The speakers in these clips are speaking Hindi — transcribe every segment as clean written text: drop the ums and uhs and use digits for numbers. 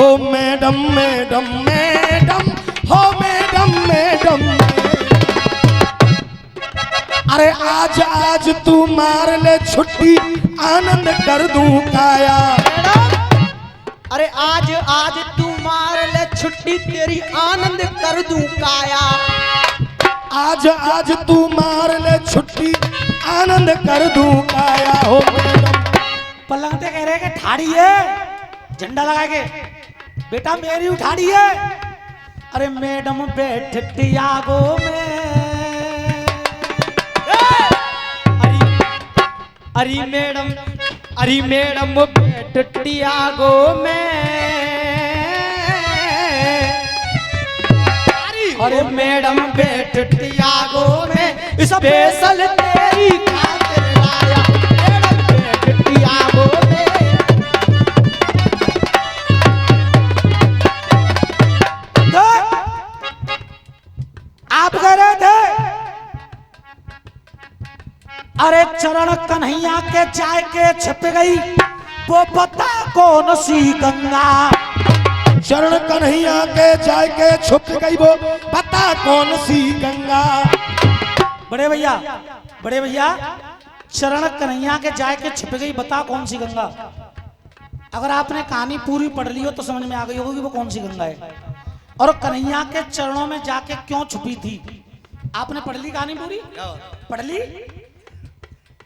ओ मैडम मैडम मैडम, हो मैडम मैडम। अरे आज आज तू मार ले छुट्टी, आनंद कर दूं काया। अरे आज आज तू मार ले छुट्टी, तेरी आनंद कर दूं काया। आज आज तू मार ले छुट्टी, आनंद कर दूं काया। हो मैडम। पलंगते कह रहे कि ठाड़ी है, झंडा लगा के बेटा मेरी उठाड़ी है। अरे मैडम बैठ टियागो में, अरे मैडम, अरे मैडम बैठ टियागो में। अरे मैडम बैठ टियागो में, स्पेशल तेरी खातिर लाया। मैडम बैठ टियागो में। आप कह रहे थे अरे चरण कन्हैया के चाय के छिप गई, वो पता कौन सी गंगा। चरण कन्हैया के जाय के छुप गई, वो पता कौन सी गंगा। बड़े भैया, बड़े भैया, चरण कन्हैया के जाय के छिप गई, बता कौन सी गंगा। अगर आपने कहानी पूरी पढ़ ली हो तो समझ में आ गई होगी वो कौन सी गंगा है और कन्हैया के चरणों में जाके क्यों छुपी थी। आपने पढ़ ली कहानी पूरी? पढ़ ली?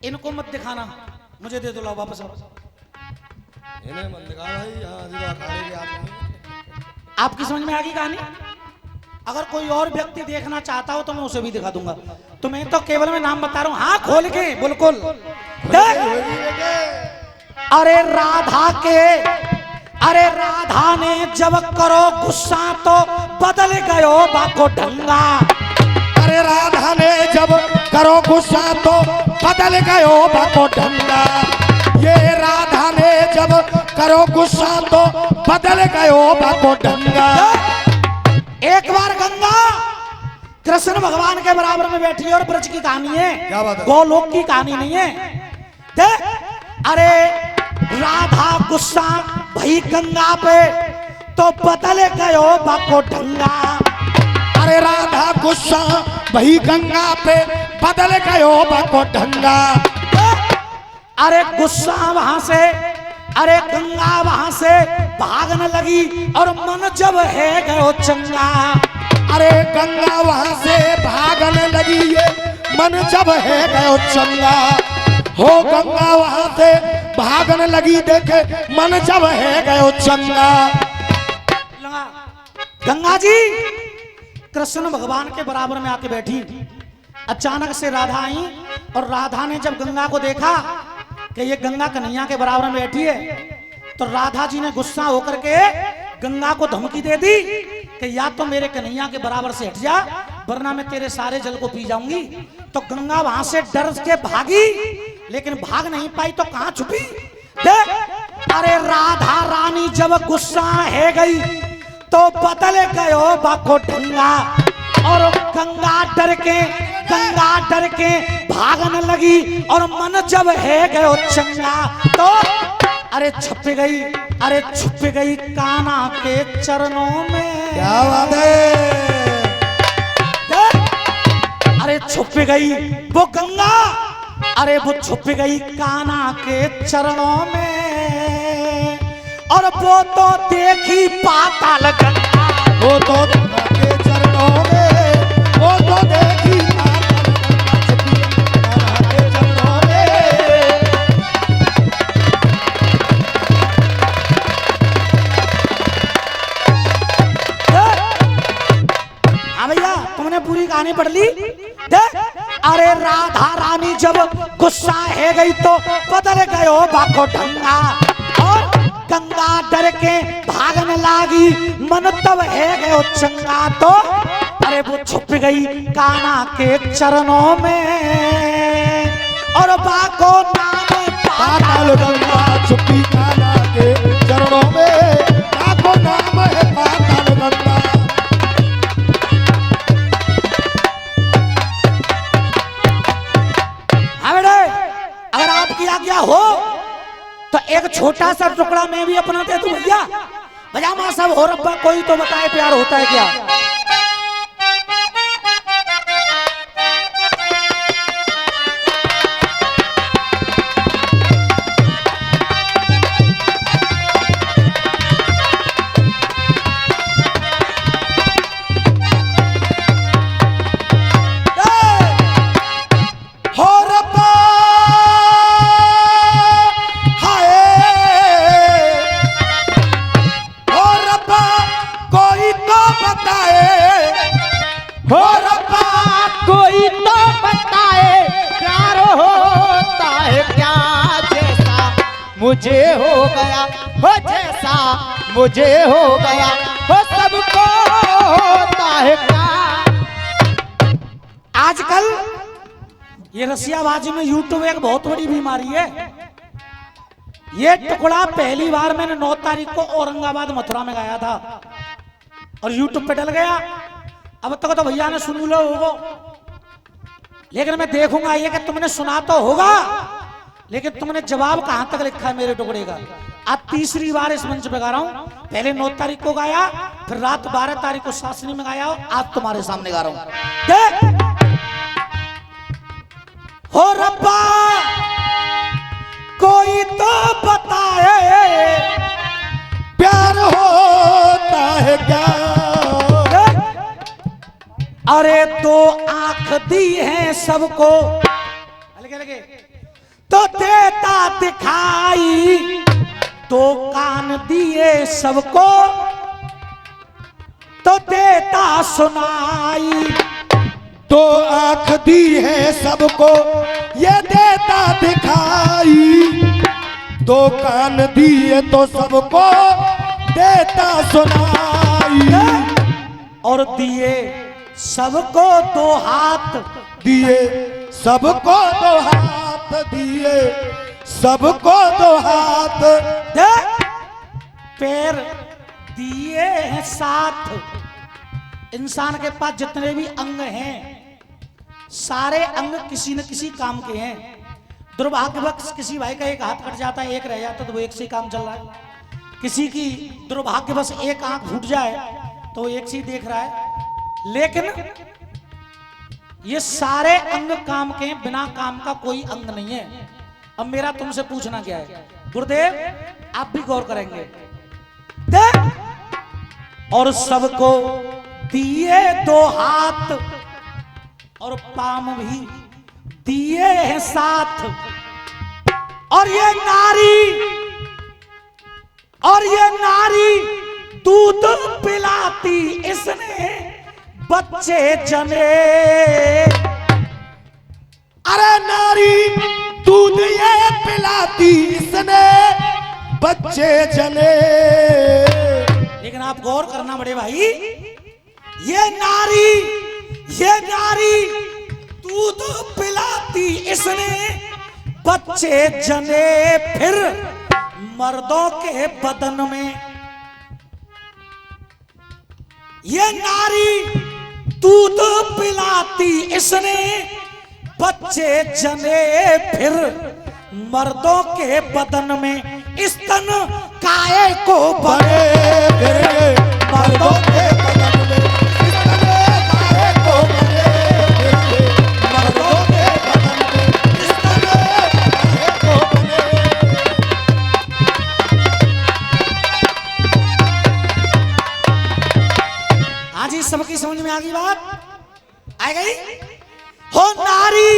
इनको मत दिखाना, मुझे दे दो, लो वापस। इन्हें मत दिखा भाई। आपकी समझ में आ गई कहानी? अगर कोई और व्यक्ति देखना चाहता हो तो मैं उसे भी दिखा दूंगा। तो मैं तो केवल मैं नाम बता रहा हूं, हाँ खोल के बिल्कुल। अरे राधा के, अरे राधा ने जब करो गुस्सा तो बदल गयो बाको ढंगा। अरे राधा ने जब करो गुस्सा तो बदल गयो बाको ढंगा। ये राधा ने जब करो गुस्सा तो बदल गयो बाको ढंगा। एक बार गंगा कृष्ण भगवान के बराबर में बैठी है और ब्रज की कहानी है, गोलोक की कहानी नहीं है। देख, अरे राधा गुस्सा भई गंगा पे तो बदल गयो बाको ढंगा। अरे राधा गुस्सा भई गंगा पे बदल गयो बाको ढंगा। अरे गुस्सा वहां से, अरे गंगा वहां से भागने लगी और मन जब है गयो चंगा। अरे गंगा वहां से भागने लगी, ये मन जब है गयो चंगा। हो गंगा वहां से भागने लगी, देखे मन जब है गयो चंगा। गंगा जी कृष्ण भगवान के बराबर में आके बैठी। अचानक से राधा आई और राधा ने जब गंगा को देखा कि ये गंगा कन्हैया के बराबर में बैठी है, तो राधा जी ने गुस्सा होकर के गंगा को धमकी दे दी कि या तो मेरे कन्हैया के बराबर से हट जा, वरना मैं तेरे सारे जल को पी जाऊंगी। तो गंगा वहां से डर के भागी, लेकिन भाग नहीं पाई तो कहां छुपी। देख, अरे राधा रानी जब गुस्सा है गई तो बदल गयो बाको ढंगा और गंगा डर के भागने लगी और मन जब है गयो चंगा। तो अरे छुप गई, अरे छुप गई कान्हा के चरणों में। क्या बात है। अरे छुप गई वो गंगा, अरे वो छुप गई कान्हा के चरणों में और वो तो देखी पाताल गंगा। वो तो गंगा के चरणों में, वो तो देखी पाताल गंगा के चरणों में। हाँ भैया, तुमने पूरी कहानी पढ़ ली? देख, अरे राधा रानी जब गुस्सा है गई तो बदल गयो बाको ढंगा और गंगा डर के भागने लागी, मन तब है गयो चंगा। तो अरे वो छुप गई कान्हा के चरणों में और बाको नाम पाताल गंगा छुपी कान्हा के चरणों में। बाको नाम है पाताल गंगा। हाँ बेटे, अगर आपकी आज्ञा हो तो एक छोटा सा टुकड़ा मैं भी अपना दे दूं भैया। पजामा सब हो रब्बा, कोई तो बताए प्यार होता है क्या। हो रब्बा हाय, हो रब्बा कोई तो बताए, हो रब्बा कोई तो बताए प्यार होता है क्या, जैसा मुझे हो गया हो, जैसा मुझे हो गया हो, सबको होता है क्या। आजकल ये रसियाबाजी में यूट्यूब एक बहुत बड़ी बीमारी है। ये टुकड़ा पहली बार मैंने 9 तारीख को औरंगाबाद मथुरा में गाया था और यूट्यूब पे डल गया। अब तक तो भैया ने सुन लो होगा, लेकिन मैं देखूंगा ये कि तुमने सुना तो होगा, लेकिन तुमने जवाब कहां तक लिखा है मेरे टुकड़े का। आज तीसरी बार इस मंच पे गा रहा हूं। पहले 9 तारीख को गाया, फिर रात 12 तारीख को सासनी में गाया, आज तुम्हारे सामने गा रहा हूं। देख हो रब्बा कोई तो बताए प्यार होता है क्या। अरे तो आंख दी है सबको, लगे तो देता दिखाई, तो कान दिए सबको तो देता सुनाई। तो आंख दी है सबको ये देता दिखाई, दो कान दिए तो सबको देता सुनाई। और दिए सबको 2 हाथ, दिए सबको 2 हाथ, दिए सबको 2 हाथ। पैर दिए हैं 7। इंसान के पास जितने भी अंग हैं, सारे अंग किसी न किसी काम के हैं। दुर्भाग्यवश किसी भाई का एक हाथ कट जाता है, एक रह जाता है, तो वो एक से ही काम चल रहा है। किसी की दुर्भाग्यवश एक आंख फूट जाए तो वो एक से ही देख रहा है। लेकिन ये सारे अंग काम के हैं, बिना काम का कोई अंग नहीं है। अब मेरा तुमसे पूछना क्या है गुरुदेव, आप भी गौर करेंगे। और सबको दिए 2 हाथ और पाम भी दिए हैं 7। और ये नारी दूध पिलाती इसने बच्चे जने। अरे नारी दूध ये पिलाती इसने बच्चे जने। लेकिन आप गौर करना बड़े भाई, ये नारी दूध पिलाती इसने बच्चे जने, फिर मर्दों के बदन में। ये नारी दूध पिलाती इसने बच्चे जने, फिर मर्दों के बदन में स्तन काहे को बने। फिर मर्दों के बदन में स्तन काहे को बने। मर्दों के बदन में स्तन काहे को बने। आज ही सबकी समझ में आ गई बात, आ गई हो। नारी,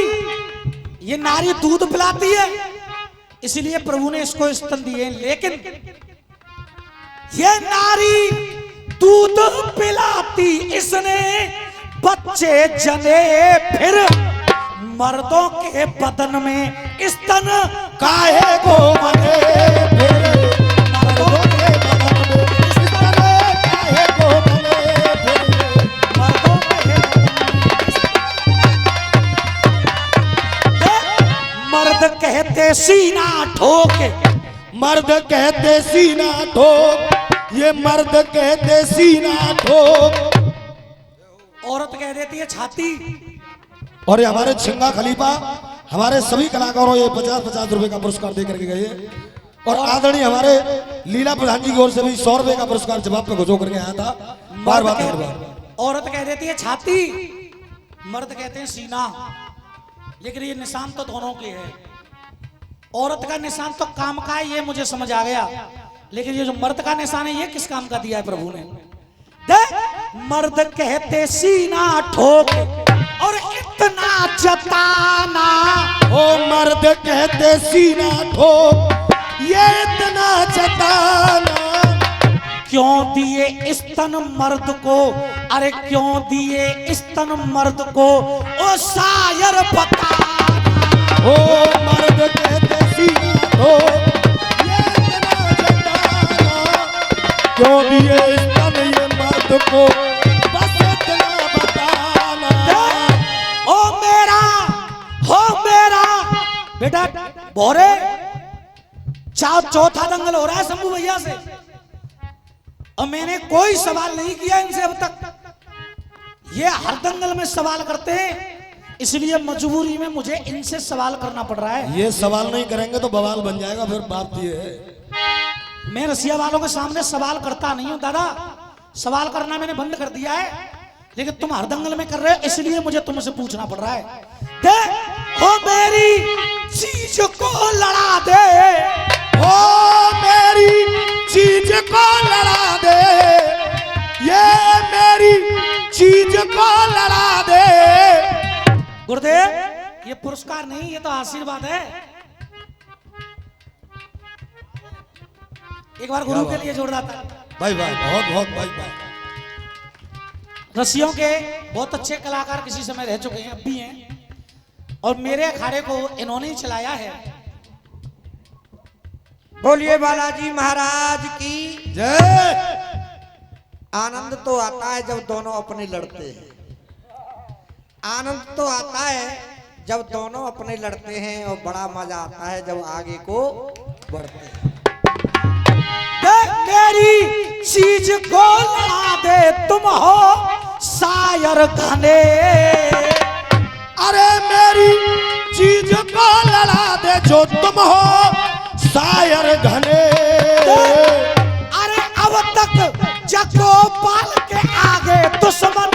ये नारी दूध पिलाती है इसलिए प्रभु ने इसको स्तन दिए। लेकिन ये नारी दूध पिलाती इसने बच्चे जने, फिर मर्दों के बदन में स्तन काहे को बने। फिर मर्दों के बदन में स्तन काहे को बने। फिर मर्दों के मर्द कहते सीना ठोके, मर्द कहते सीना ठोक, ये मर्द कहते सीना ठोक। औरत कह देती है छाती। और ये हमारे छिंगा खलीफा हमारे सभी कलाकारों ये 50-50 रुपए का पुरस्कार दे करके गए। और आदरणीय हमारे लीला प्रधान जी की ओर से भी 100 रुपए का पुरस्कार जवाब पे घुसो करके आया था। बार बार धन्यवाद। औरत कह देती है छाती, मर्द कहते हैं सीना, लेकिन ये निशान तो दोनों के है। औरत का निशान तो काम का है, ये मुझे समझ आ गया, लेकिन ये जो मर्द का निशान है ये किस काम का दिया है प्रभु ने? मर्द कहते सीना ठोक और इतना जताना, ओ मर्द कहते सीना ठोक ये इतना जताना, क्यों दिए स्तन मर्द को, अरे क्यों दिए स्तन मर्द को, ओ शायर बताना। ओ मर्द कहते सीना ठोक ये इतना जताना, क्यों दिए स्तन ये मर्द को बस इतना बताना। हो मेरा बेटा बोरे चौथा दंगल हो रहा है शंभू भैया से, और मैंने कोई सवाल नहीं किया इनसे अब तक। ये हर दंगल में सवाल करते हैं, इसलिए मजबूरी में मुझे इनसे सवाल करना पड़ रहा है। ये सवाल नहीं करेंगे तो बवाल बन जाएगा, फिर बात ये है। मैं रसिया वालों के सामने सवाल करता नहीं हूं दादा, सवाल करना मैंने बंद कर दिया है, लेकिन तुम हर दंगल में कर रहे हो, इसलिए मुझे तुमसे पूछना पड़ रहा है। हो मेरी चीज को लड़ा दे, हो मेरी चीज को लड़ा दे, ये मेरी चीज को लड़ा दे। गुरुदेव ये पुरस्कार नहीं, ये तो आशीर्वाद है। एक बार गुरु के लिए जोरदार भाई भाई, बहुत बहुत भाई भाई। रसियों के बहुत अच्छे कलाकार किसी समय रह चुके हैं, अब भी हैं, और मेरे अखाड़े को इन्होंने ही चलाया है। बोलिए बालाजी महाराज की जय। आनंद तो आता है जब दोनों अपने लड़ते हैं, आनंद तो आता है जब दोनों अपने लड़ते हैं, और बड़ा मजा आता है जब आगे को बढ़ते हैं। मेरी चीज को लड़ा दे, तुम हो शायर घने, अरे मेरी चीज को लड़ा दे जो तुम हो शायर घने। अरे अब तक जगोपाल के आगे दुश्मन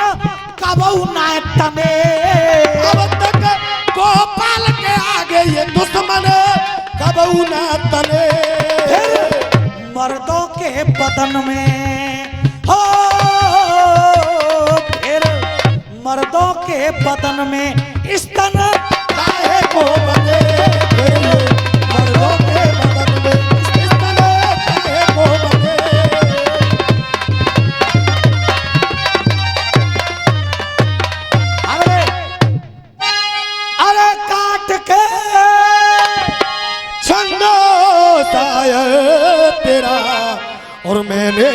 कबहू ना तने, अब तक गोपाल के आगे ये दुश्मन कबहू ना तने। मर्दों के बदन में हो, फिर मर्दों के बदन में स्तन काहे को बने, मर्दों के बदन में स्तन काहे को बने। अरे काट के छंदो शायर तेरा और मैंने